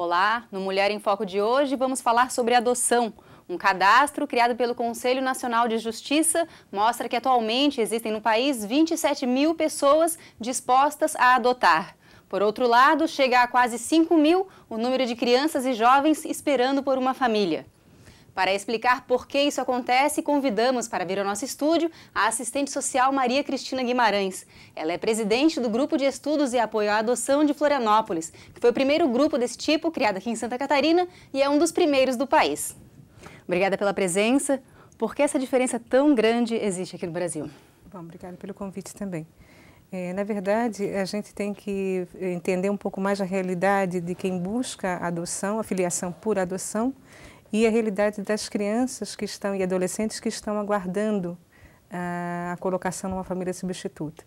Olá, no Mulher em Foco de hoje vamos falar sobre adoção. Um cadastro criado pelo Conselho Nacional de Justiça mostra que atualmente existem no país 27 mil pessoas dispostas a adotar. Por outro lado, chega a quase 5 mil o número de crianças e jovens esperando por uma família. Para explicar por que isso acontece, convidamos para vir ao nosso estúdio a assistente social Maria Cristina Guimarães. Ela é presidente do Grupo de Estudos e Apoio à Adoção de Florianópolis, que foi o primeiro grupo desse tipo criado aqui em Santa Catarina e é um dos primeiros do país. Obrigada pela presença. Por que essa diferença tão grande existe aqui no Brasil? Bom, obrigada pelo convite também. Na verdade, a gente tem que entender um pouco mais a realidade de quem busca a adoção, a filiação por adoção, e a realidade das crianças que estão e adolescentes que estão aguardando a colocação numa família substituta.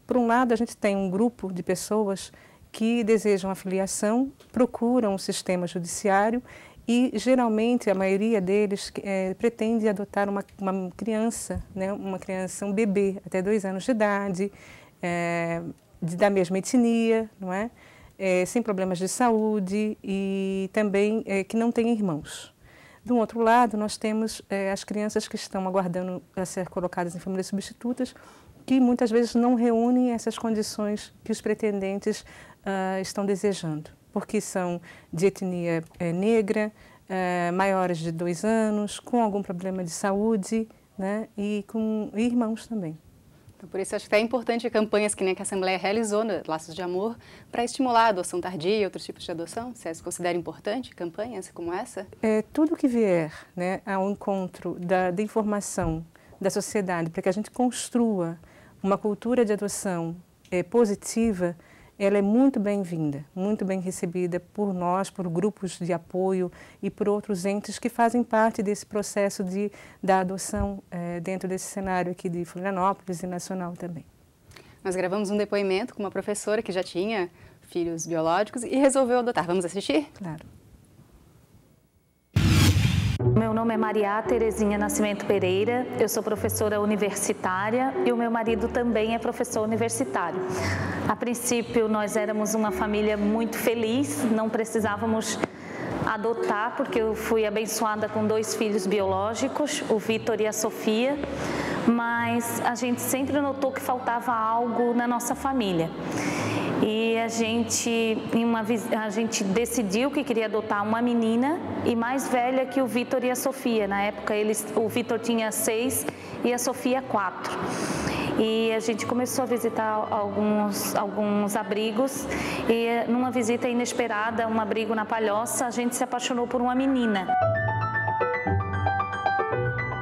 Por um lado, a gente tem um grupo de pessoas que desejam a filiação, procuram o sistema judiciário e, geralmente, a maioria deles pretende adotar uma criança, né, um bebê até 2 anos de idade, da mesma etnia, não é? Sem problemas de saúde e também que não tem irmãos. Do outro lado, nós temos as crianças que estão aguardando a ser colocadas em famílias substitutas, que muitas vezes não reúnem essas condições que os pretendentes estão desejando, porque são de etnia negra, maiores de 2 anos, com algum problema de saúde, né, e com irmãos também. Então, por isso, acho que é importante campanhas que nem a que a Assembleia realizou, né, Laços de Amor, para estimular a adoção tardia e outros tipos de adoção. Você considera importante campanhas como essa? Tudo que vier, né, ao encontro da informação da sociedade para que a gente construa uma cultura de adoção positiva, ela é muito bem-vinda, muito bem recebida por nós, por grupos de apoio e por outros entes que fazem parte desse processo da adoção dentro desse cenário aqui de Florianópolis e nacional também. Nós gravamos um depoimento com uma professora que já tinha filhos biológicos e resolveu adotar. Vamos assistir? Claro. Meu nome é Maria Terezinha Nascimento Pereira, eu sou professora universitária e o meu marido também é professor universitário. A princípio, nós éramos uma família muito feliz, não precisávamos adotar, porque eu fui abençoada com 2 filhos biológicos, o Vitor e a Sofia, mas a gente sempre notou que faltava algo na nossa família. E a gente decidiu que queria adotar uma menina e mais velha que o Vitor e a Sofia. Na época, o Vitor tinha 6 e a Sofia 4. E a gente começou a visitar alguns abrigos e numa visita inesperada, um abrigo na Palhoça, a gente se apaixonou por uma menina.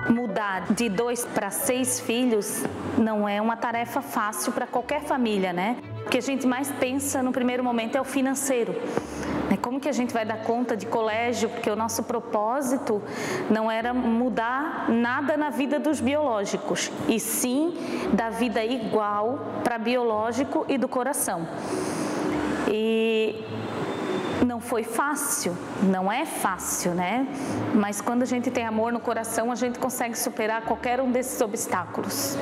Mudar de 2 para 6 filhos não é uma tarefa fácil para qualquer família, né? O que a gente mais pensa no primeiro momento é o financeiro. Como que a gente vai dar conta de colégio? Porque o nosso propósito não era mudar nada na vida dos biológicos, e sim dar vida igual para biológico e do coração. E não foi fácil, não é fácil, né? Mas quando a gente tem amor no coração, a gente consegue superar qualquer um desses obstáculos.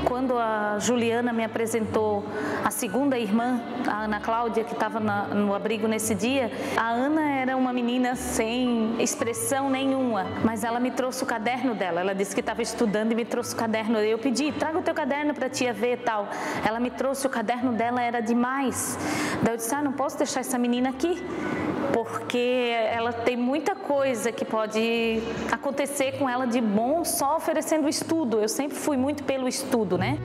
Quando a Juliana me apresentou a segunda irmã, a Ana Cláudia, que estava no abrigo nesse dia, a Ana era uma menina sem expressão nenhuma, mas ela me trouxe o caderno dela. Ela disse que estava estudando e me trouxe o caderno. Eu pedi, traga o teu caderno para a tia ver e tal. Ela me trouxe o caderno dela, era demais. Daí eu disse, não posso deixar essa menina aqui, porque ela tem muita coisa que pode acontecer com ela de bom só oferecendo estudo. Eu sempre fui muito pelo estudo, né?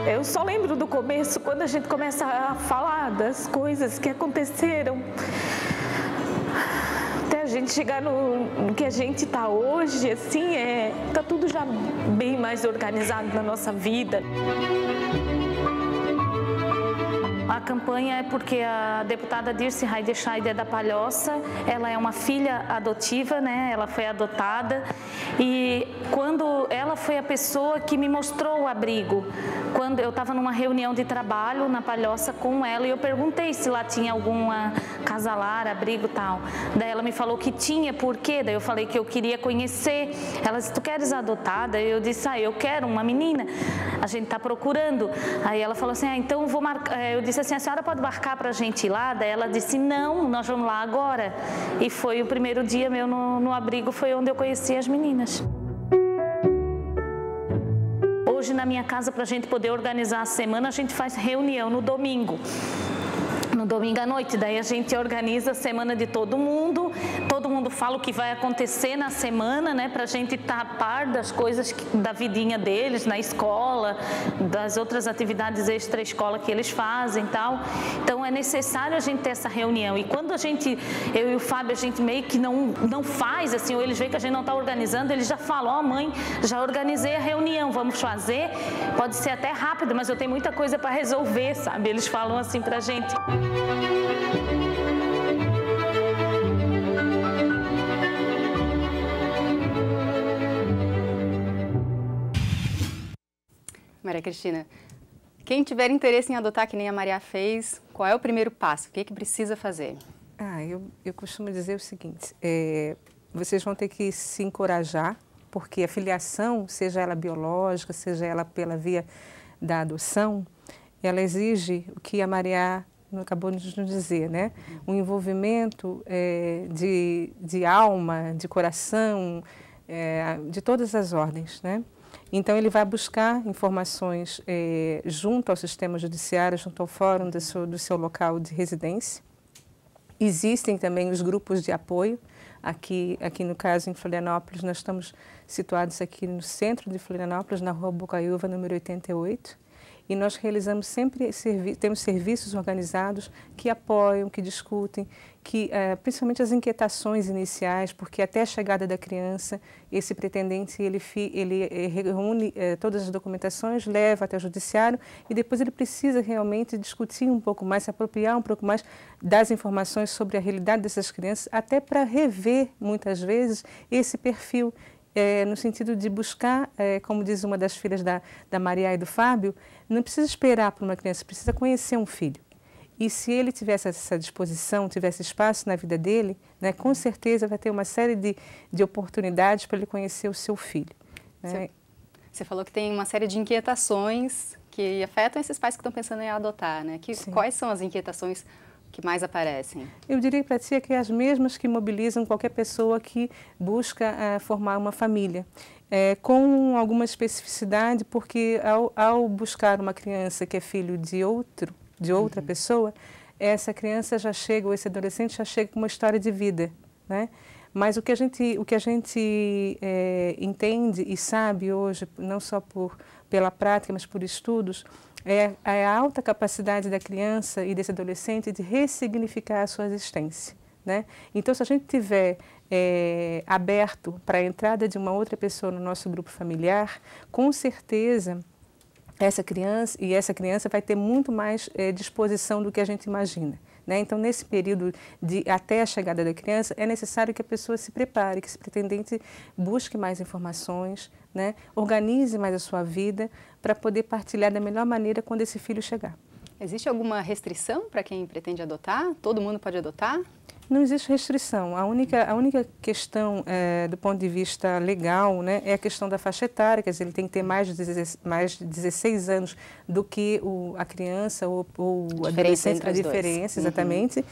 Eu só lembro do começo, quando a gente começa a falar das coisas que aconteceram, até a gente chegar no que a gente está hoje, assim, tá tudo já bem mais organizado na nossa vida. A campanha é porque a deputada Dirce Heidescheider da Palhoça, ela é uma filha adotiva, né? Ela foi adotada e quando ela foi a pessoa que me mostrou o abrigo, quando eu estava numa reunião de trabalho na Palhoça com ela e eu perguntei se lá tinha alguma casalar, abrigo e tal. Daí ela me falou que tinha, por quê? Daí eu falei que eu queria conhecer. Ela disse, tu queres adotada? Eu disse, eu quero uma menina. a gente está procurando. Aí ela falou assim, então vou marcar. Eu disse assim, a senhora pode marcar para a gente ir lá? Daí ela disse, não, nós vamos lá agora. E foi o primeiro dia meu no abrigo, foi onde eu conheci as meninas. Hoje na minha casa, para a gente poder organizar a semana, a gente faz reunião no domingo à noite, daí a gente organiza a semana de todo mundo fala o que vai acontecer na semana, né, para a gente estar a par das coisas da vidinha deles, na escola, das outras atividades extra-escola que eles fazem e tal. Então é necessário a gente ter essa reunião, e quando eu e o Fábio, a gente meio que não faz, assim, ou eles veem que a gente não está organizando, eles já falam, ó, mãe, já organizei a reunião, vamos fazer, pode ser até rápido, mas eu tenho muita coisa para resolver, sabe? Eles falam assim pra gente. Maria Cristina, quem tiver interesse em adotar, que nem a Maria fez, qual é o primeiro passo? O que precisa fazer? Eu costumo dizer o seguinte, vocês vão ter que se encorajar, porque a filiação, seja ela biológica, seja ela pela via da adoção, ela exige o que a Maria acabou de nos dizer, né? Um envolvimento de alma, de coração, de todas as ordens, né? Então, ele vai buscar informações junto ao sistema judiciário, junto ao fórum do seu local de residência. Existem também os grupos de apoio. Aqui no caso, em Florianópolis, nós estamos situados aqui no centro de Florianópolis, na Rua Bocaiúva, número 88. E nós realizamos sempre, temos serviços organizados que apoiam, que discutem, principalmente as inquietações iniciais, porque até a chegada da criança, esse pretendente, ele reúne todas as documentações, leva até o judiciário e depois ele precisa realmente discutir um pouco mais, se apropriar um pouco mais das informações sobre a realidade dessas crianças, até para rever, muitas vezes, esse perfil. No sentido de buscar, como diz uma das filhas da Maria e do Fábio, não precisa esperar por uma criança, precisa conhecer um filho. E se ele tivesse essa disposição, tivesse espaço na vida dele, né, com certeza vai ter uma série de oportunidades para ele conhecer o seu filho. Né? Você falou que tem uma série de inquietações que afetam esses pais que estão pensando em adotar, né? Quais são as inquietações que mais aparecem? Eu diria para ti que é as mesmas que mobilizam qualquer pessoa que busca formar uma família, com alguma especificidade, porque ao buscar uma criança que é filho de outra pessoa, essa criança já chega, ou esse adolescente já chega com uma história de vida, né? Mas o que a gente entende e sabe hoje, não só pela prática, mas por estudos, é a alta capacidade da criança e desse adolescente de ressignificar a sua existência, né? Então, se a gente tiver aberto para a entrada de uma outra pessoa no nosso grupo familiar, com certeza essa criança vai ter muito mais disposição do que a gente imagina. Né? Então, nesse período até a chegada da criança, é necessário que a pessoa se prepare, que esse pretendente busque mais informações, né? Organize mais a sua vida para poder partilhar da melhor maneira quando esse filho chegar. Existe alguma restrição para quem pretende adotar? Todo mundo pode adotar? Não existe restrição. A única questão do ponto de vista legal, né, é a questão da faixa etária, quer dizer, ele tem que ter mais de 16 anos do que a criança ou o adolescente, a diferença, exatamente.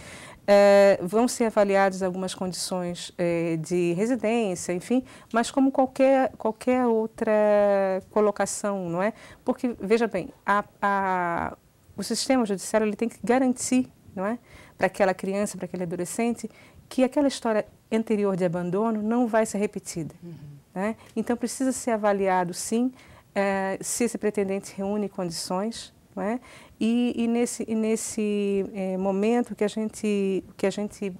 Vão ser avaliadas algumas condições de residência, enfim, mas como qualquer outra colocação, não é? Porque, veja bem, o sistema judiciário ele tem que garantir, não é, para aquela criança, para aquele adolescente, que aquela história anterior de abandono não vai ser repetida. Né? Então, precisa ser avaliado, sim, se esse pretendente reúne condições, não é? E nesse momento que a gente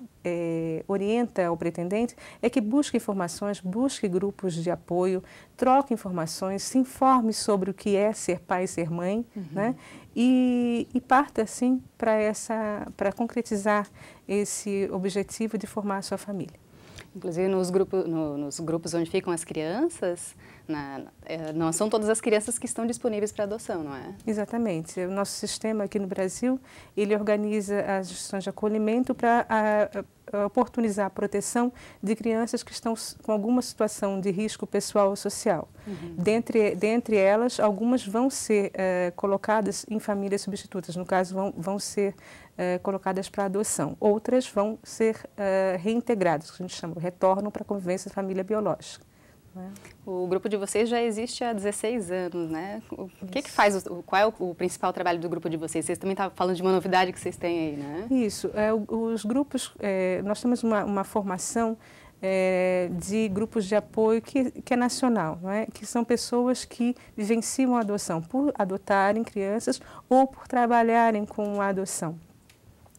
orienta o pretendente é que busque informações, busque grupos de apoio, troque informações, se informe sobre o que é ser pai e ser mãe, né? E parta, assim, para concretizar esse objetivo de formar a sua família. Inclusive, nos grupos onde ficam as crianças, não são todas as crianças que estão disponíveis para adoção, não é? Exatamente. O nosso sistema aqui no Brasil, ele organiza as instituições de acolhimento para oportunizar a proteção de crianças que estão com alguma situação de risco pessoal ou social. Dentre elas, algumas vão ser colocadas em famílias substitutas, no caso vão ser colocadas para adoção. Outras vão ser reintegradas, que a gente chama de retorno para a convivência da família biológica. O grupo de vocês já existe há 16 anos, né? O que faz, qual é o principal trabalho do grupo de vocês? Vocês também estavam falando de uma novidade que vocês têm aí, né? Isso, os grupos, nós temos uma formação de grupos de apoio que é nacional, não é? Que são pessoas que vivenciam a adoção por adotarem crianças ou por trabalharem com a adoção.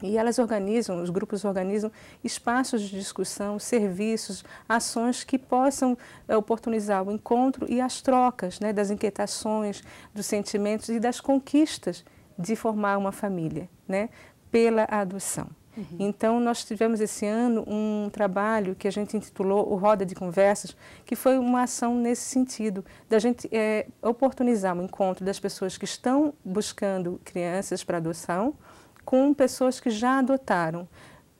E elas os grupos organizam espaços de discussão, serviços, ações que possam oportunizar o encontro e as trocas, né, das inquietações, dos sentimentos e das conquistas de formar uma família, né, pela adoção. Então, nós tivemos esse ano um trabalho que a gente intitulou o Roda de Conversas, que foi uma ação nesse sentido, da gente oportunizar o encontro das pessoas que estão buscando crianças para adoção, com pessoas que já adotaram.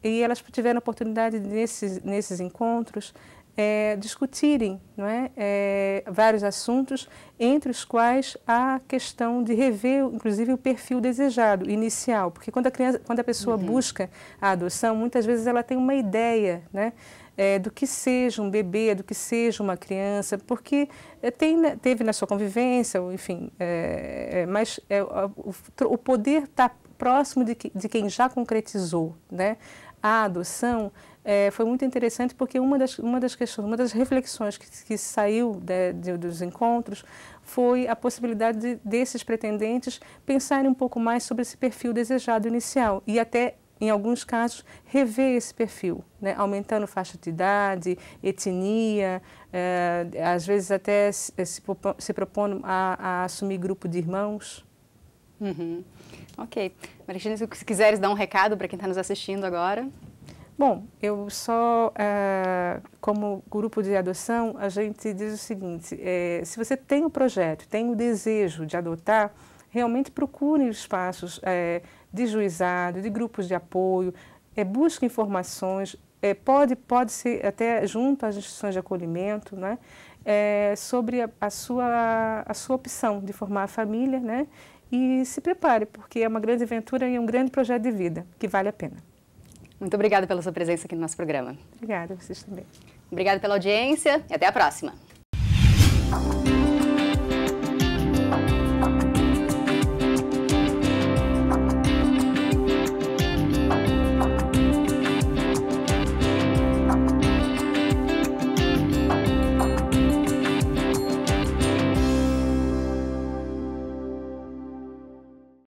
E elas tiveram a oportunidade, nesses encontros, discutirem, não é? Vários assuntos, entre os quais a questão de rever, inclusive, o perfil desejado, inicial. Porque quando a pessoa busca a adoção, muitas vezes ela tem uma ideia, né? Do que seja um bebê, do que seja uma criança, porque teve na sua convivência, enfim, mas o poder está próximo de quem já concretizou, né, a adoção, foi muito interessante porque uma das reflexões que saiu dos encontros foi a possibilidade desses pretendentes pensarem um pouco mais sobre esse perfil desejado inicial e até, em alguns casos, rever esse perfil, né, aumentando faixa de idade, etnia, às vezes até se propondo a assumir grupo de irmãos. Ok. Marichinha, se quiseres dar um recado para quem está nos assistindo agora. Bom, eu só, como grupo de adoção, a gente diz o seguinte, se você tem o projeto, tem o desejo de adotar, realmente procure espaços de juizado, de grupos de apoio, busque informações, pode ser até junto às instituições de acolhimento, né, sobre a sua opção de formar a família, né, e se prepare, porque é uma grande aventura e um grande projeto de vida, que vale a pena. Muito obrigada pela sua presença aqui no nosso programa. Obrigada, vocês também. Obrigada pela audiência e até a próxima.